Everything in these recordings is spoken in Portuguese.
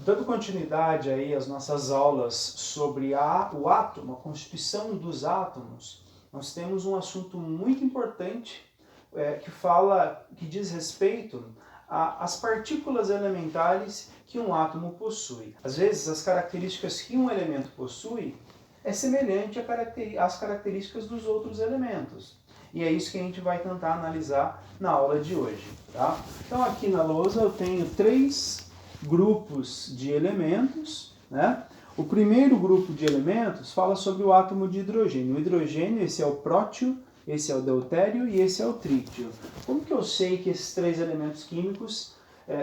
Dando continuidade aí às nossas aulas sobre o átomo, a constituição dos átomos, nós temos um assunto muito importante que diz respeito às partículas elementares que um átomo possui. Às vezes, as características que um elemento possui é semelhante às características dos outros elementos. E é isso que a gente vai tentar analisar na aula de hoje. Tá? Então, aqui na lousa eu tenho 3 grupos de elementos, né? O primeiro grupo de elementos fala sobre o átomo de hidrogênio. O hidrogênio, esse é o prótio, esse é o deutério e esse é o trítio. Como que eu sei que esses 3 elementos químicos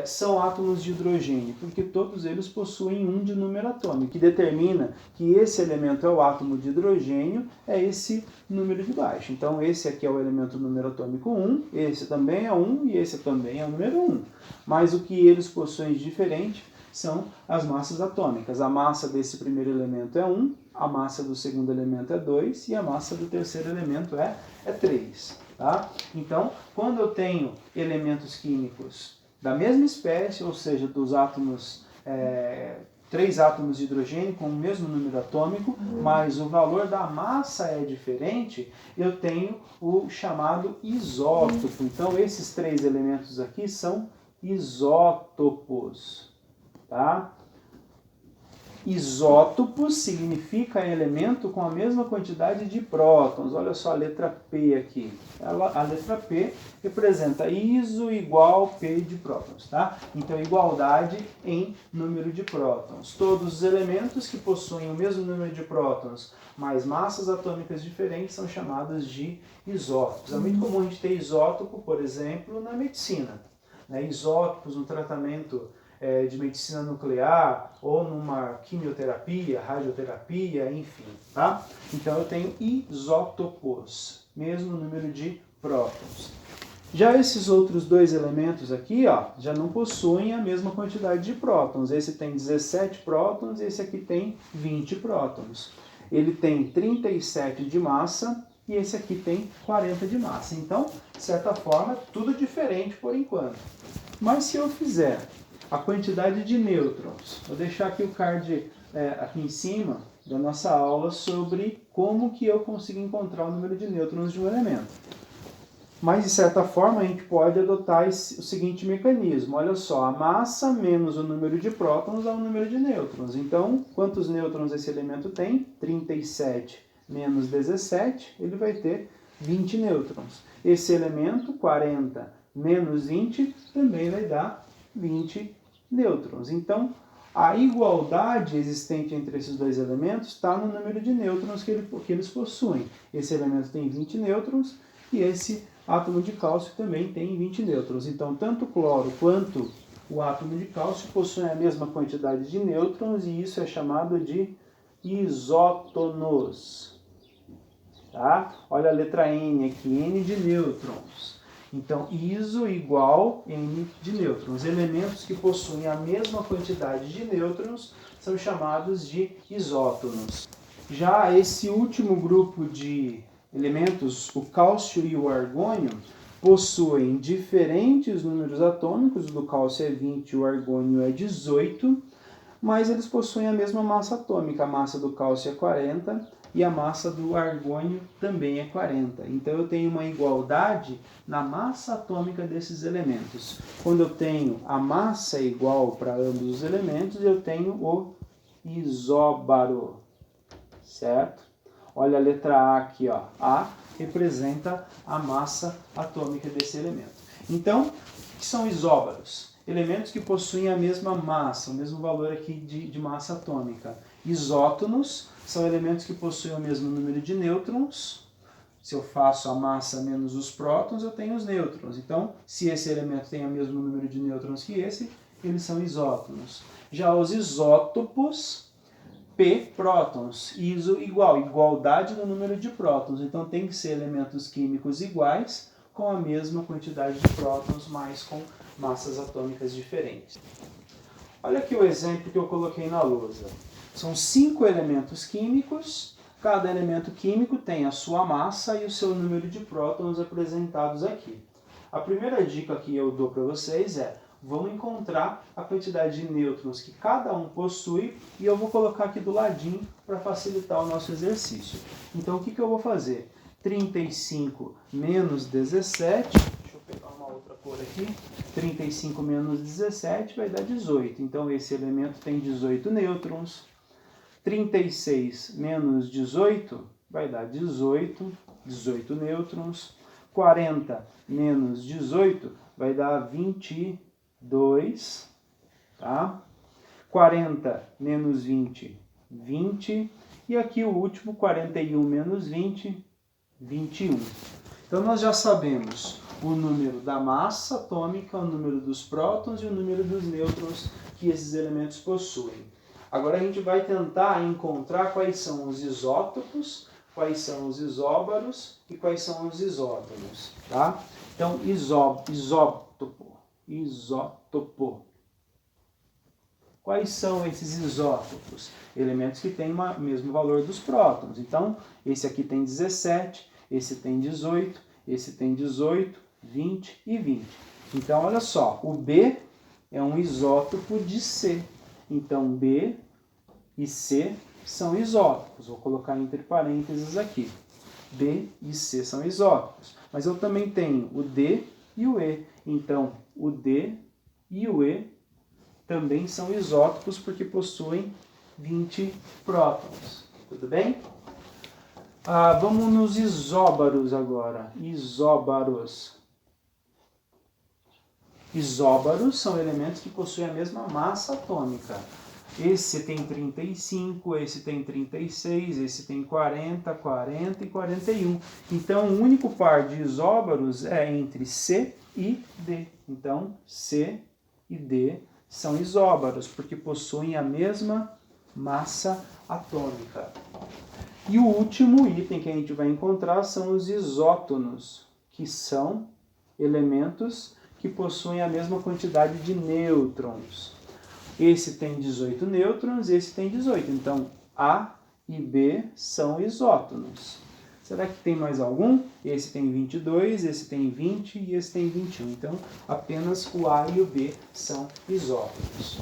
são átomos de hidrogênio? Porque todos eles possuem 1 de número atômico, que determina que esse elemento é o átomo de hidrogênio, é esse número de baixo. Então esse aqui é o elemento número atômico 1, esse também é 1 e esse também é o número 1. Mas o que eles possuem de diferente são as massas atômicas. A massa desse primeiro elemento é 1, a massa do segundo elemento é 2 e a massa do terceiro elemento é 3. Tá? Então, quando eu tenho elementos químicos da mesma espécie, ou seja, dos átomos, 3 átomos de hidrogênio com o mesmo número atômico, mas o valor da massa é diferente, eu tenho o chamado isótopo. Então, esses 3 elementos aqui são isótopos. Tá? Isótopo significa elemento com a mesma quantidade de prótons. Olha só a letra P aqui. A letra P representa iso igual P de prótons. Tá? Então, igualdade em número de prótons. Todos os elementos que possuem o mesmo número de prótons, mas massas atômicas diferentes, são chamados de isótopos. É muito comum a gente ter isótopo, por exemplo, na medicina. Né? Isótopos no tratamento de medicina nuclear, ou numa quimioterapia, radioterapia, enfim, tá? Então eu tenho isótopos, mesmo número de prótons. Já esses outros 2 elementos aqui, ó, já não possuem a mesma quantidade de prótons. Esse tem 17 prótons e esse aqui tem 20 prótons. Ele tem 37 de massa e esse aqui tem 40 de massa. Então, de certa forma, tudo diferente por enquanto. Mas se eu fizer a quantidade de nêutrons. Vou deixar aqui o card aqui em cima da nossa aula sobre como que eu consigo encontrar o número de nêutrons de um elemento. Mas, de certa forma, a gente pode adotar o seguinte mecanismo. Olha só, a massa menos o número de prótons é o número de nêutrons. Então, quantos nêutrons esse elemento tem? 37 menos 17, ele vai ter 20 nêutrons. Esse elemento, 40 menos 20, também vai dar 20 nêutrons. Então, a igualdade existente entre esses 2 elementos está no número de nêutrons que eles possuem. Esse elemento tem 20 nêutrons e esse átomo de cálcio também tem 20 nêutrons. Então, tanto o cloro quanto o átomo de cálcio possuem a mesma quantidade de nêutrons e isso é chamado de isótonos. Tá? Olha a letra N aqui, N de nêutrons. Então, iso igual N de nêutrons. Elementos que possuem a mesma quantidade de nêutrons são chamados de isótonos. Já esse último grupo de elementos, o cálcio e o argônio, possuem diferentes números atômicos. O do cálcio é 20 e o argônio é 18, mas eles possuem a mesma massa atômica. A massa do cálcio é 40 e a massa do argônio também é 40. Então eu tenho uma igualdade na massa atômica desses elementos. Quando eu tenho a massa igual para ambos os elementos, eu tenho o isóbaro, certo? Olha a letra A aqui, ó. A representa a massa atômica desse elemento. Então, o que são isóbaros? Elementos que possuem a mesma massa, o mesmo valor aqui de massa atômica. Isótonos são elementos que possuem o mesmo número de nêutrons. Se eu faço a massa menos os prótons, eu tenho os nêutrons. Então, se esse elemento tem o mesmo número de nêutrons que esse, eles são isótonos. Já os isótopos, P prótons, iso igual, igualdade no número de prótons. Então, tem que ser elementos químicos iguais, com a mesma quantidade de prótons, mas com massas atômicas diferentes. Olha aqui o exemplo que eu coloquei na lousa. São 5 elementos químicos, cada elemento químico tem a sua massa e o seu número de prótons apresentados aqui. A primeira dica que eu dou para vocês é, vamos encontrar a quantidade de nêutrons que cada um possui e eu vou colocar aqui do ladinho para facilitar o nosso exercício. Então, o que eu vou fazer? 35 menos 17, deixa eu pegar uma outra cor aqui, 35 menos 17 vai dar 18. Então, esse elemento tem 18 nêutrons. 36 menos 18 vai dar 18 nêutrons. 40 menos 18 vai dar 22, tá? 40 menos 20, 20. E aqui o último, 41 menos 20, 21. Então, nós já sabemos o número da massa atômica, o número dos prótons e o número dos nêutrons que esses elementos possuem. Agora a gente vai tentar encontrar quais são os isótopos, quais são os isóbaros e quais são os isótonos, tá? Então, isótopo. Quais são esses isótopos? Elementos que têm o mesmo valor dos prótons. Então, esse aqui tem 17, esse tem 18, esse tem 18, 20 e 20. Então, olha só, o B é um isótopo de C. Então, B e C são isótopos. Vou colocar entre parênteses aqui. B e C são isótopos. Mas eu também tenho o D e o E. Então, o D e o E também são isótopos porque possuem 20 prótons. Tudo bem? Vamos nos isóbaros agora. Isóbaros. Isóbaros são elementos que possuem a mesma massa atômica. Esse tem 35, esse tem 36, esse tem 40, 40 e 41. Então, o único par de isóbaros é entre C e D. Então, C e D são isóbaros, porque possuem a mesma massa atômica. E o último item que a gente vai encontrar são os isótonos, que são elementos que possuem a mesma quantidade de nêutrons. Esse tem 18 nêutrons, esse tem 18. Então, A e B são isótonos. Será que tem mais algum? Esse tem 22, esse tem 20 e esse tem 21. Então, apenas o A e o B são isótonos.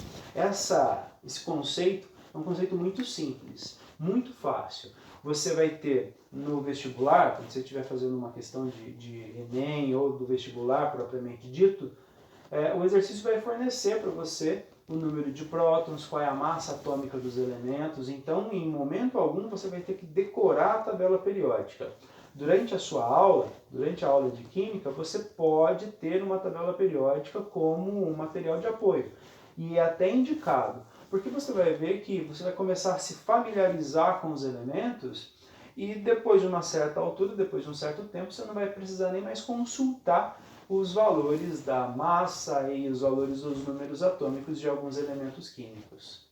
Esse conceito é um conceito muito simples, muito fácil. Você vai ter no vestibular, quando você estiver fazendo uma questão de Enem ou do vestibular propriamente dito, o exercício vai fornecer para você o número de prótons, qual é a massa atômica dos elementos. Então, em momento algum, você vai ter que decorar a tabela periódica. Durante a sua aula, durante a aula de Química, você pode ter uma tabela periódica como um material de apoio. E é até indicado, porque você vai ver que você vai começar a se familiarizar com os elementos e depois de uma certa altura, depois de um certo tempo, você não vai precisar nem mais consultar os valores da massa e os valores dos números atômicos de alguns elementos químicos.